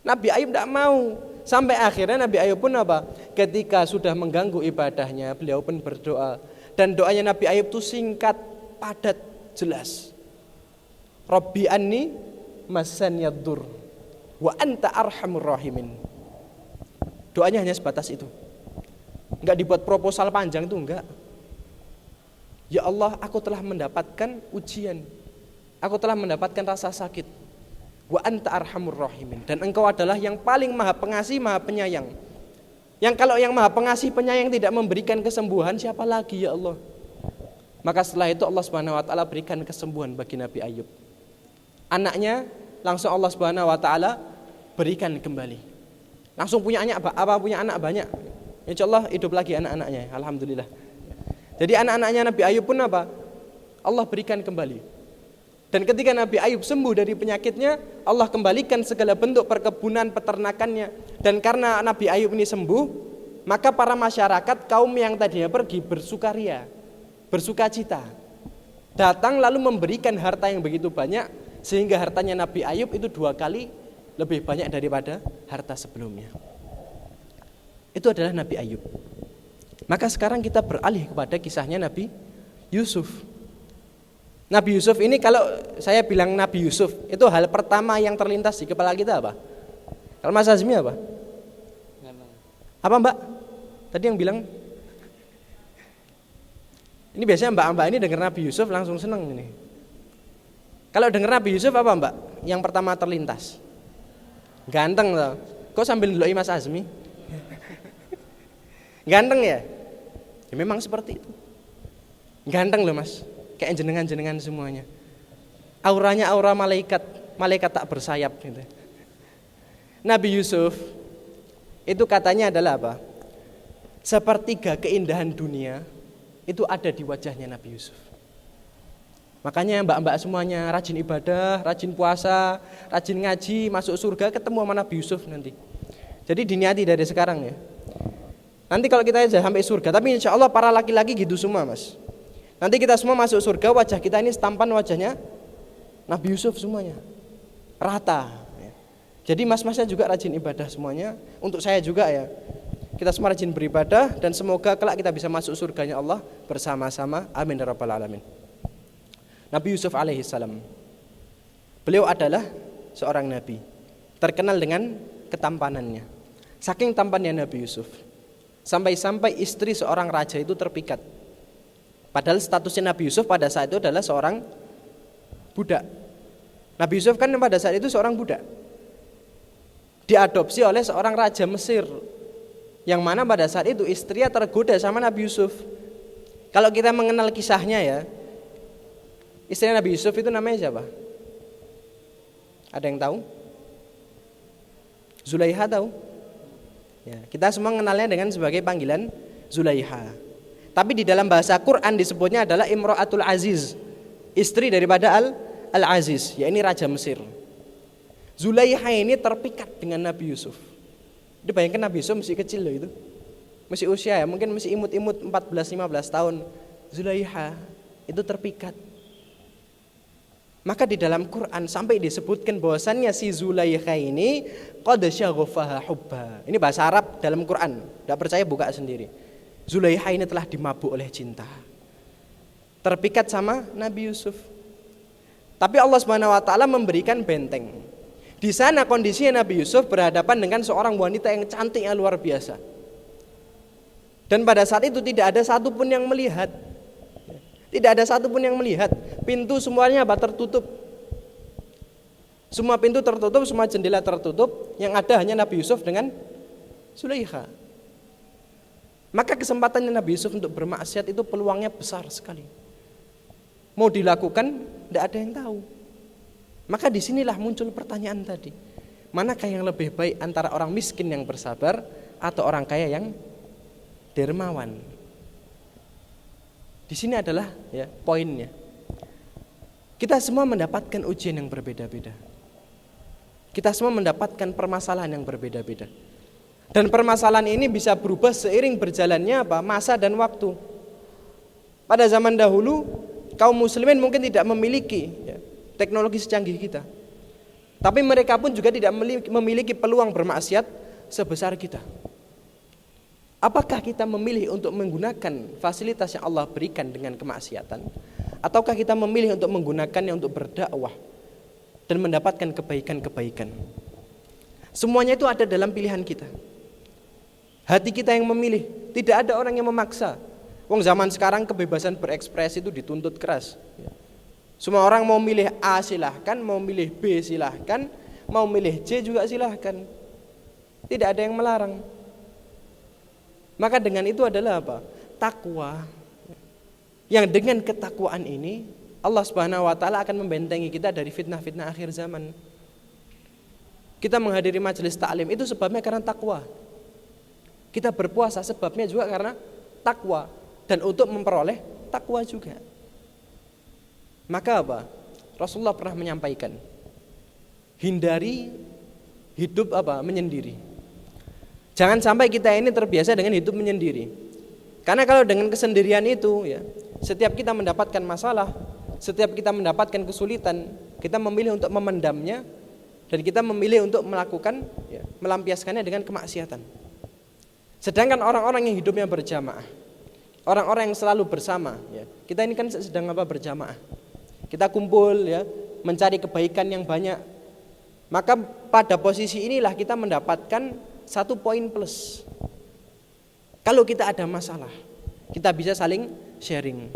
Nabi Ayub tidak mau. Sampai akhirnya Nabi Ayub pun apa? Ketika sudah mengganggu ibadahnya, beliau pun berdoa. Dan doanya Nabi Ayub itu singkat, padat, jelas. Rabbi anni masaniyaddur wa anta arhamur rahimin. Doanya hanya sebatas itu. Enggak dibuat proposal panjang itu enggak. Ya Allah, aku telah mendapatkan ujian. Aku telah mendapatkan rasa sakit. Wa anta arhamur rahimin. Dan engkau adalah yang paling maha pengasih, maha penyayang. Yang kalau yang maha pengasih, penyayang tidak memberikan kesembuhan, siapa lagi ya Allah? Maka setelah itu Allah Subhanahu wa taala berikan kesembuhan bagi Nabi Ayub. Anaknya langsung Allah Subhanahu wa taala berikan kembali. Langsung punya anak punya anak banyak. Insyaallah hidup lagi anak-anaknya, alhamdulillah. Jadi anak-anaknya Nabi Ayub pun apa? Allah berikan kembali. Dan ketika Nabi Ayub sembuh dari penyakitnya, Allah kembalikan segala bentuk perkebunan, peternakannya. Dan karena Nabi Ayub ini sembuh, maka para masyarakat kaum yang tadinya pergi bersukaria, bersukacita. Datang lalu memberikan harta yang begitu banyak, sehingga hartanya Nabi Ayub itu 2 kali lebih banyak daripada harta sebelumnya. Itu adalah Nabi Ayub. Maka sekarang kita beralih kepada kisahnya Nabi Yusuf. Nabi Yusuf ini kalau saya bilang Nabi Yusuf, itu hal pertama yang terlintas di kepala kita apa? Kalau Mas Azmi apa? Apa Mbak? Tadi yang bilang. Ini biasanya mbak-mbak ini dengar Nabi Yusuf langsung seneng ini. Kalau dengar Nabi Yusuf apa Mbak? Yang pertama terlintas. Ganteng loh. Kok sambil ndeloki Mas Azmi? Ganteng ya? Ya memang seperti itu. Ganteng loh Mas. Kayak jenengan-jenengan semuanya. Auranya aura malaikat, malaikat tak bersayap gitu. Nabi Yusuf itu katanya adalah apa? Sepertiga keindahan dunia itu ada di wajahnya Nabi Yusuf. Makanya mbak-mbak semuanya rajin ibadah, rajin puasa, rajin ngaji, masuk surga, ketemu sama Nabi Yusuf nanti. Jadi diniati dari sekarang ya. Nanti kalau kita aja sampai surga, tapi insya Allah para laki-laki gitu semua Mas. Nanti kita semua masuk surga, wajah kita ini setampan wajahnya Nabi Yusuf semuanya, rata. Jadi mas-masnya juga rajin ibadah semuanya. Untuk saya juga ya, kita semua rajin beribadah dan semoga kelak kita bisa masuk surganya Allah bersama-sama. Amin ya rabbal alamin. Nabi Yusuf alaihissalam, beliau adalah seorang nabi, terkenal dengan ketampanannya. Saking tampannya Nabi Yusuf, sampai-sampai istri seorang raja itu terpikat. Padahal statusnya Nabi Yusuf pada saat itu adalah seorang budak. Nabi Yusuf kan pada saat itu seorang budak, diadopsi oleh seorang raja Mesir, yang mana pada saat itu istrinya tergoda sama Nabi Yusuf. Kalau kita mengenal kisahnya ya, istri Nabi Yusuf itu namanya siapa? Ada yang tahu? Zulaiha tahu? Ya, kita semua mengenalnya dengan sebagai panggilan Zulaiha. Tapi di dalam bahasa Quran disebutnya adalah Imra'atul Aziz, istri daripada Al-Aziz, ya ini Raja Mesir. Zulaiha ini terpikat dengan Nabi Yusuf. Dibayangkan Nabi Yusuf masih kecil loh itu. Masih usia ya, mungkin masih imut-imut 14-15 tahun. Zulaiha itu terpikat. Maka di dalam Quran sampai disebutkan bahwasannya si Zulaiha ini qad syaghafaha hubba. Ini bahasa Arab dalam Quran. Tidak percaya buka sendiri. Zulaiha ini telah dimabuk oleh cinta. Terpikat sama Nabi Yusuf. Tapi Allah Subhanahu wa taala memberikan benteng. Di sana kondisinya Nabi Yusuf berhadapan dengan seorang wanita yang cantik yang luar biasa. Dan pada saat itu tidak ada satupun yang melihat. Tidak ada satupun yang melihat. Pintu semuanya tertutup. Semua pintu tertutup, semua jendela tertutup. Yang ada hanya Nabi Yusuf dengan Zulaiha. Maka kesempatannya Nabi Yusuf untuk bermaksiat itu peluangnya besar sekali. Mau dilakukan, tidak ada yang tahu. Maka disinilah muncul pertanyaan tadi. Manakah yang lebih baik antara orang miskin yang bersabar atau orang kaya yang dermawan? Di sini adalah ya poinnya. Kita semua mendapatkan ujian yang berbeda-beda. Kita semua mendapatkan permasalahan yang berbeda-beda. Dan permasalahan ini bisa berubah seiring berjalannya masa dan waktu. Pada zaman dahulu kaum muslimin mungkin tidak memiliki teknologi secanggih kita. Tapi mereka pun juga tidak memiliki peluang bermaksiat sebesar kita. Apakah kita memilih untuk menggunakan fasilitas yang Allah berikan dengan kemaksiatan? Ataukah kita memilih untuk menggunakannya untuk berdakwah dan mendapatkan kebaikan-kebaikan? Semuanya itu ada dalam pilihan kita. Hati kita yang memilih. Tidak ada orang yang memaksa. Wong zaman sekarang kebebasan berekspresi itu dituntut keras. Semua orang mau milih A silahkan, mau milih B silahkan, mau milih C juga silahkan. Tidak ada yang melarang. Maka dengan itu adalah apa? Takwa. Yang dengan ketakwaan ini Allah Subhanahu wa taala akan membentengi kita dari fitnah-fitnah akhir zaman. Kita menghadiri majelis taklim itu sebabnya karena takwa. Kita berpuasa sebabnya juga karena takwa dan untuk memperoleh takwa juga. Maka apa? Rasulullah pernah menyampaikan, hindari hidup menyendiri. Jangan sampai kita ini terbiasa dengan hidup menyendiri. Karena kalau dengan kesendirian itu ya, setiap kita mendapatkan masalah, setiap kita mendapatkan kesulitan, kita memilih untuk memendamnya dan kita memilih untuk melakukan melampiaskannya dengan kemaksiatan. Sedangkan orang-orang yang hidupnya berjamaah, orang-orang yang selalu bersama, kita ini kan sedang berjamaah. Kita kumpul mencari kebaikan yang banyak. Maka pada posisi inilah kita mendapatkan satu poin plus. Kalau kita ada masalah, kita bisa saling sharing.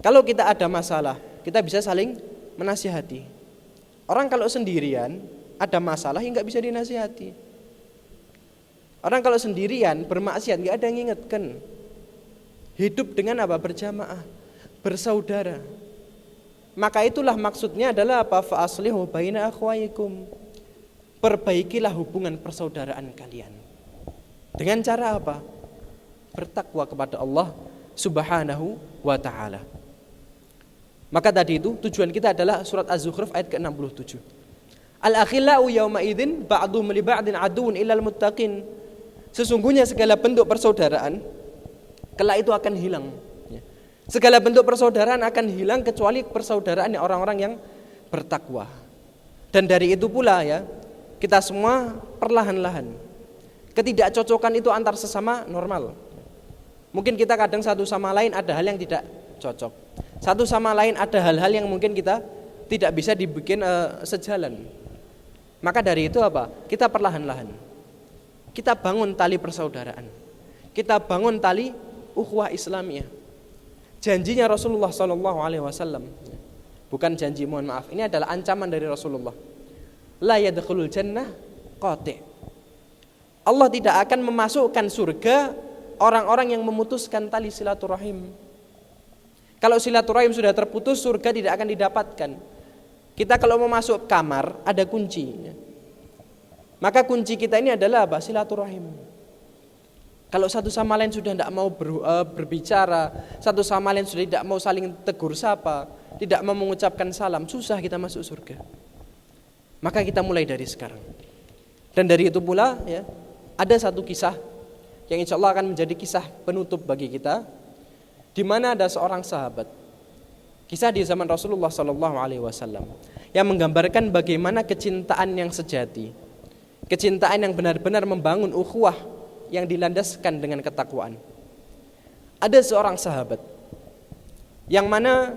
Kalau kita ada masalah, kita bisa saling menasihati. Orang kalau sendirian, ada masalah yang nggak bisa dinasihati. Orang kalau sendirian bermaksiat nggak ada yang ngingetkan. Hidup dengan apa? Berjamaah, bersaudara. Maka itulah maksudnya adalah apa? Fa aslihu baina akhwaikum. Perbaikilah hubungan persaudaraan kalian. Dengan cara apa? Bertakwa kepada Allah Subhanahu wa ta'ala. Maka tadi itu tujuan kita adalah surat Az-Zukhruf ayat ke-67. Al-akhillau yawma idzin ba'dhum li ba'din aduun illal muttaqin. Sesungguhnya segala bentuk persaudaraan kelak itu akan hilang. Segala bentuk persaudaraan akan hilang kecuali persaudaraan orang-orang yang bertakwa. Dan dari itu pula ya, kita semua perlahan-lahan. Ketidakcocokan itu antar sesama normal. Mungkin kita kadang satu sama lain ada hal yang tidak cocok. Satu sama lain ada hal-hal yang mungkin kita tidak bisa dibikin sejalan. Maka dari itu apa? Kita perlahan-lahan. Kita bangun tali persaudaraan. Kita bangun tali ukhuwah Islamiyah. Janjinya Rasulullah SAW, bukan janji, mohon maaf, ini adalah ancaman dari Rasulullah. La yadkhulul jannah qati'. Allah tidak akan memasukkan surga orang-orang yang memutuskan tali silaturahim. Kalau silaturahim sudah terputus, surga tidak akan didapatkan. Kita kalau mau masuk kamar ada kunci. Maka kunci kita ini adalah apa? Silaturahim. Kalau satu sama lain sudah tidak mau berbicara, satu sama lain sudah tidak mau saling tegur sapa, tidak mau mengucapkan salam, susah kita masuk surga. Maka kita mulai dari sekarang. Dan dari itu pula ya, ada satu kisah yang insya Allah akan menjadi kisah penutup bagi kita, di mana ada seorang sahabat, kisah di zaman Rasulullah SAW, yang menggambarkan bagaimana kecintaan yang sejati, kecintaan yang benar-benar membangun ukhuwah yang dilandaskan dengan ketakwaan. Ada seorang sahabat yang mana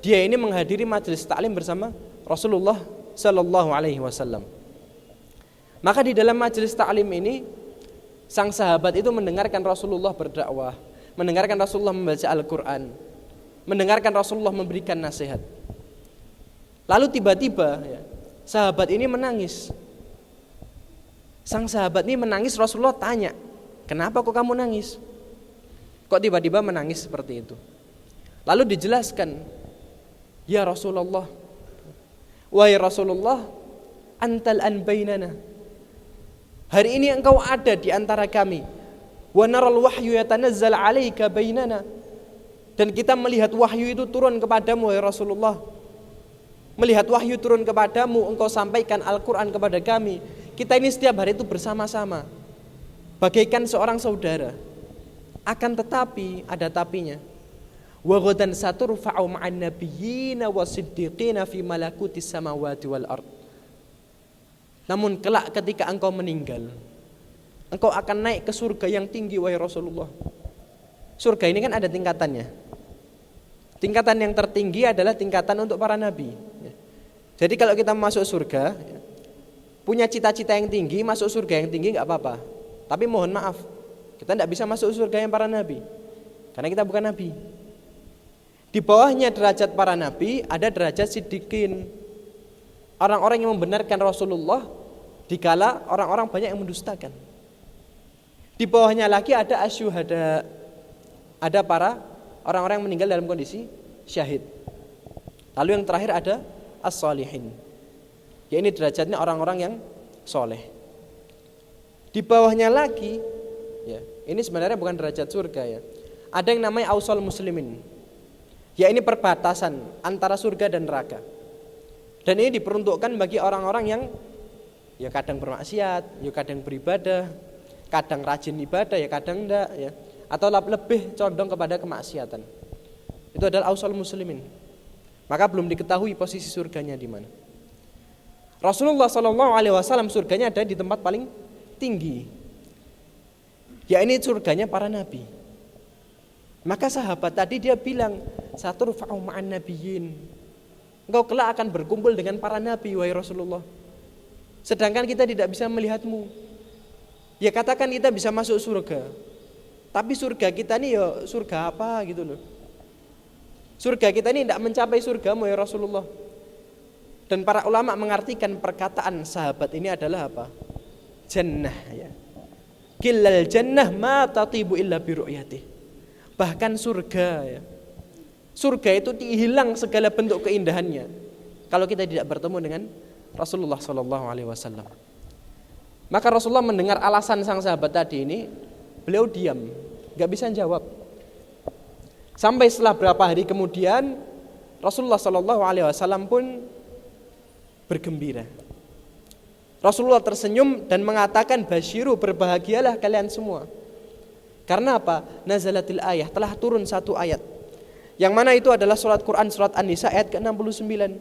dia ini menghadiri majelis taklim bersama Rasulullah sallallahu alaihi wasallam. Maka di dalam majelis taklim ini sang sahabat itu mendengarkan Rasulullah berdakwah, mendengarkan Rasulullah membaca Al-Qur'an, mendengarkan Rasulullah memberikan nasihat. Lalu tiba-tiba ya, sahabat ini menangis. Sang sahabat ini menangis, Rasulullah tanya, kenapa kok kamu nangis? Kok tiba-tiba menangis seperti itu? Lalu dijelaskan, ya Rasulullah, wahai Rasulullah, antal an bainana. Hari ini engkau ada di antara kami. Wa naral wahyu yatanazzal 'alaika bainana. Dan kita melihat wahyu itu turun kepadamu wahai Rasulullah. Melihat wahyu turun kepadamu, engkau sampaikan Al-Qur'an kepada kami. Kita ini setiap hari itu bersama-sama, bagaikan seorang saudara. Akan tetapi ada tapinya. Wa ghadan saturfa'u ma'an nabiyyina wasiddiqina fi malakutis samawati wal ard. Namun kelak ketika engkau meninggal, engkau akan naik ke surga yang tinggi wahai Rasulullah. Surga ini kan ada tingkatannya. Tingkatan yang tertinggi adalah tingkatan untuk para nabi. Jadi kalau kita masuk surga, punya cita-cita yang tinggi, masuk surga yang tinggi nggak apa-apa. Tapi mohon maaf, kita tidak bisa masuk surga yang para nabi, karena kita bukan nabi. Di bawahnya derajat para nabi ada derajat siddiqin, orang-orang yang membenarkan Rasulullah dikala orang-orang banyak yang mendustakan. Di bawahnya lagi ada asyuhada, ada para orang-orang yang meninggal dalam kondisi syahid. Lalu yang terakhir ada as-salihin, ya ini derajatnya orang-orang yang soleh. Di bawahnya lagi, ya ini sebenarnya bukan derajat surga ya. Ada yang namanya ausal muslimin, ya ini perbatasan antara surga dan neraka. Dan ini diperuntukkan bagi orang-orang yang ya kadang bermaksiat, ya kadang beribadah, kadang rajin ibadah, ya kadang enggak ya, atau lebih condong kepada kemaksiatan. Itu adalah ausal muslimin. Maka belum diketahui posisi surganya di mana. Rasulullah SAW surganya ada di tempat paling tinggi, ya ini surganya para nabi. Maka sahabat tadi dia bilang, saturfa'u ma'an nabiyyin. Engkau kelak akan berkumpul dengan para nabi wahai Rasulullah. Sedangkan kita tidak bisa melihatmu. Ya katakan kita bisa masuk surga, tapi surga kita ini ya surga apa gitu loh. Surga kita ini tidak mencapai surgamu ya Rasulullah. Dan para ulama mengartikan perkataan sahabat ini adalah apa? Jannah ya. Killal jannah ma tatibu illa biru'yatih. Bahkan surga ya. Surga itu hilang segala bentuk keindahannya kalau kita tidak bertemu dengan Rasulullah SAW. Maka Rasulullah mendengar alasan sang sahabat tadi ini, beliau diam, gak bisa jawab. Sampai setelah berapa hari kemudian Rasulullah SAW pun bergembira. Rasulullah tersenyum dan mengatakan, basyiru, berbahagialah kalian semua. Karena apa? Nazalatil ayah, telah turun satu ayat, yang mana itu adalah surat Quran, surat An-Nisa ayat ke-69.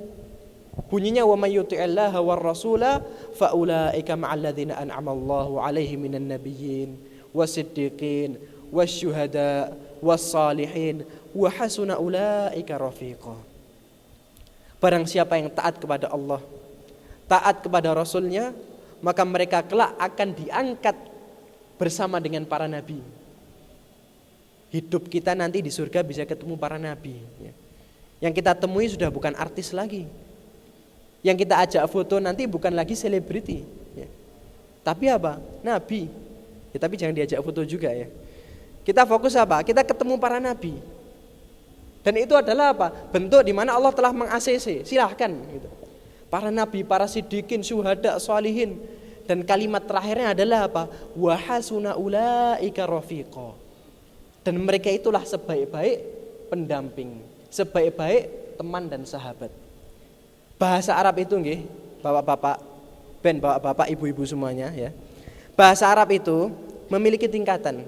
Bunyinya, wa may yuti'illaha war rasula fa ulaika ma'al ladzina an'ama Allahu 'alaihim minan nabiyyin wasiddiqin wasyuhada wassalihin wa hasuna ulaika rafiqa. Barang siapa yang taat kepada Allah, taat kepada Rasulnya, maka mereka kelak akan diangkat bersama dengan para nabi. Hidup kita nanti di surga bisa ketemu para nabi. Yang kita temui sudah bukan artis lagi. Yang kita ajak foto nanti bukan lagi selebriti. Tapi apa? Nabi. Ya, tapi jangan diajak foto juga ya. Kita fokus apa? Kita ketemu para nabi. Dan itu adalah apa? Bentuk di mana Allah telah meng-ACC. Silahkan gitu. Para nabi, para siddiqin, syuhada, sholihin. Dan kalimat terakhirnya adalah apa? Wa hasuna ulaika rafiqa. Dan mereka itulah sebaik-baik pendamping, sebaik-baik teman dan sahabat. Bahasa Arab itu nggih, bapak-bapak, bapak-bapak, ibu-ibu semuanya ya. Bahasa Arab itu memiliki tingkatan.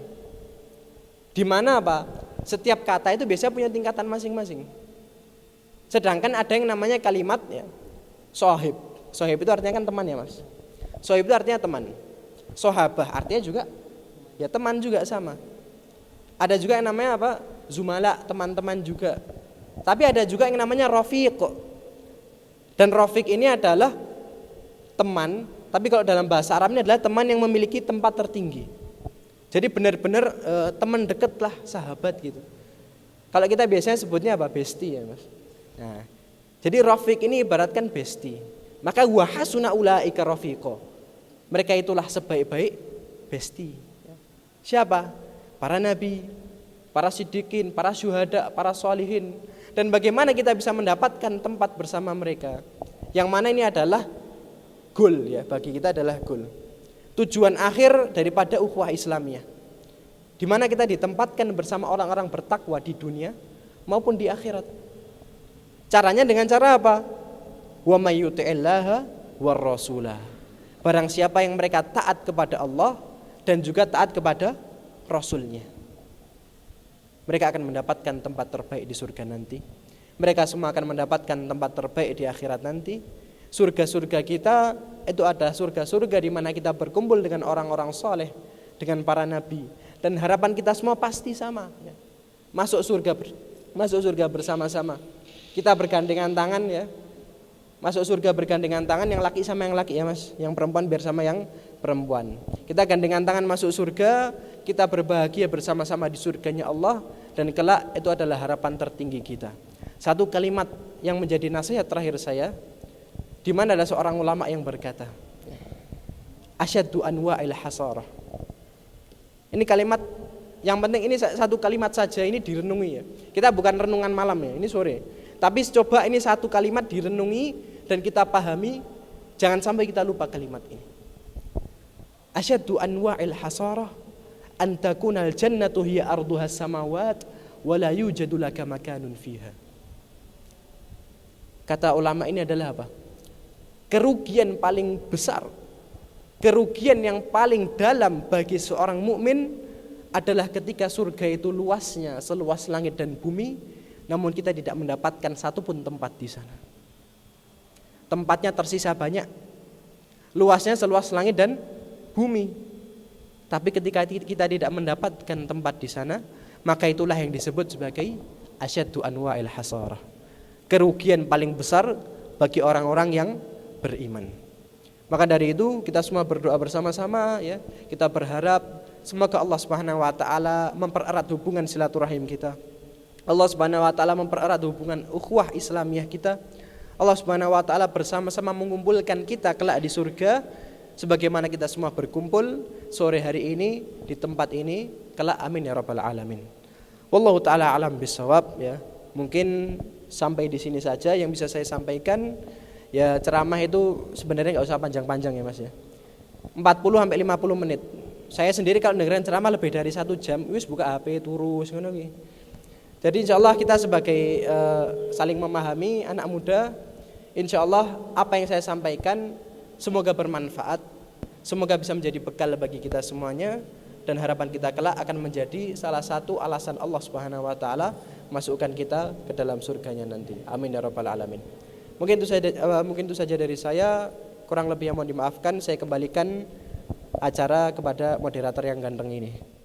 Di mana apa? Setiap kata itu biasanya punya tingkatan masing-masing. Sedangkan ada yang namanya kalimat ya, sohib. Sohib itu artinya kan teman ya mas. Sohib itu artinya teman. Sohabah artinya juga ya teman juga sama. Ada juga yang namanya apa? Zumala, teman-teman juga. Tapi ada juga yang namanya rafiq. Dan rafiq ini adalah teman, tapi kalau dalam bahasa Arab ini adalah teman yang memiliki tempat tertinggi. Jadi benar-benar teman dekat lah, sahabat gitu. Kalau kita biasanya sebutnya apa? Bestie ya mas. Nah, jadi rafiq ini ibaratkan bestie. Maka wa hasuna ulaika rafiqa. Mereka itulah sebaik-baik bestie. Siapa? Para nabi, para siddiqin, para syuhada, para sholihin. Dan bagaimana kita bisa mendapatkan tempat bersama mereka? Yang mana ini adalah goal ya, bagi kita adalah goal. Tujuan akhir daripada ukhuwah Islamiyah. Di mana kita ditempatkan bersama orang-orang bertakwa di dunia maupun di akhirat. Caranya dengan cara apa? Wa may yuti'illaha war rasulah. Barang siapa yang mereka taat kepada Allah dan juga taat kepada Rasulnya, mereka akan mendapatkan tempat terbaik di surga nanti. Mereka semua akan mendapatkan tempat terbaik di akhirat nanti. Surga-surga kita itu ada surga-surga di mana kita berkumpul dengan orang-orang soleh, dengan para nabi. Dan harapan kita semua pasti sama ya. Masuk surga bersama-sama. Kita bergandengan tangan ya. Masuk surga bergandengan tangan, yang laki sama yang laki ya mas, yang perempuan biar sama yang perempuan. Kita gandengan tangan masuk surga, kita berbahagia bersama-sama di surganya Allah, dan kelak itu adalah harapan tertinggi kita. Satu kalimat yang menjadi nasihat terakhir saya, di mana ada seorang ulama yang berkata, asyaddu anwa'il hasarah. Ini kalimat yang penting, ini satu kalimat saja, ini direnungi ya. Kita bukan renungan malam ya, ini sore. Tapi coba ini satu kalimat direnungi dan kita pahami, jangan sampai kita lupa kalimat ini. Asyaddu anwa'il hasarah an takunal jannatu hiya arduhas samawat wa la yujadu laka makanun fiha. Kata ulama ini adalah apa? Kerugian paling besar, kerugian yang paling dalam bagi seorang mukmin adalah ketika surga itu luasnya seluas langit dan bumi, namun kita tidak mendapatkan satupun tempat di sana. Tempatnya tersisa banyak, luasnya seluas langit dan bumi. Tapi ketika kita tidak mendapatkan tempat di sana, maka itulah yang disebut sebagai asyaddu anwa'il hasarah. Kerugian paling besar bagi orang-orang yang beriman. Maka dari itu kita semua berdoa bersama-sama ya. Kita berharap semoga Allah Subhanahu wa taala mempererat hubungan silaturahim kita. Allah Subhanahu wa taala mempererat hubungan ukhuwah Islamiyah kita. Allah Subhanahu wa taala bersama-sama mengumpulkan kita kelak di surga sebagaimana kita semua berkumpul sore hari ini di tempat ini kelak, amin ya rabbal alamin. Wallahu taala alam bisawab ya. Mungkin sampai di sini saja yang bisa saya sampaikan. Ya ceramah itu sebenarnya enggak usah panjang-panjang ya Mas ya. 40 sampai 50 menit. Saya sendiri kalau dengerin ceramah lebih dari 1 jam, wis buka HP terus ngono ki. Jadi insyaallah kita sebagai saling memahami anak muda, insyaallah apa yang saya sampaikan semoga bermanfaat, semoga bisa menjadi bekal bagi kita semuanya, dan harapan kita kelak akan menjadi salah satu alasan Allah Subhanahu wa taala masukkan kita ke dalam surganya nanti. Amin ya rabbal alamin. Mungkin itu saja dari saya, kurang lebih yang mohon dimaafkan. Saya kembalikan acara kepada moderator yang ganteng ini.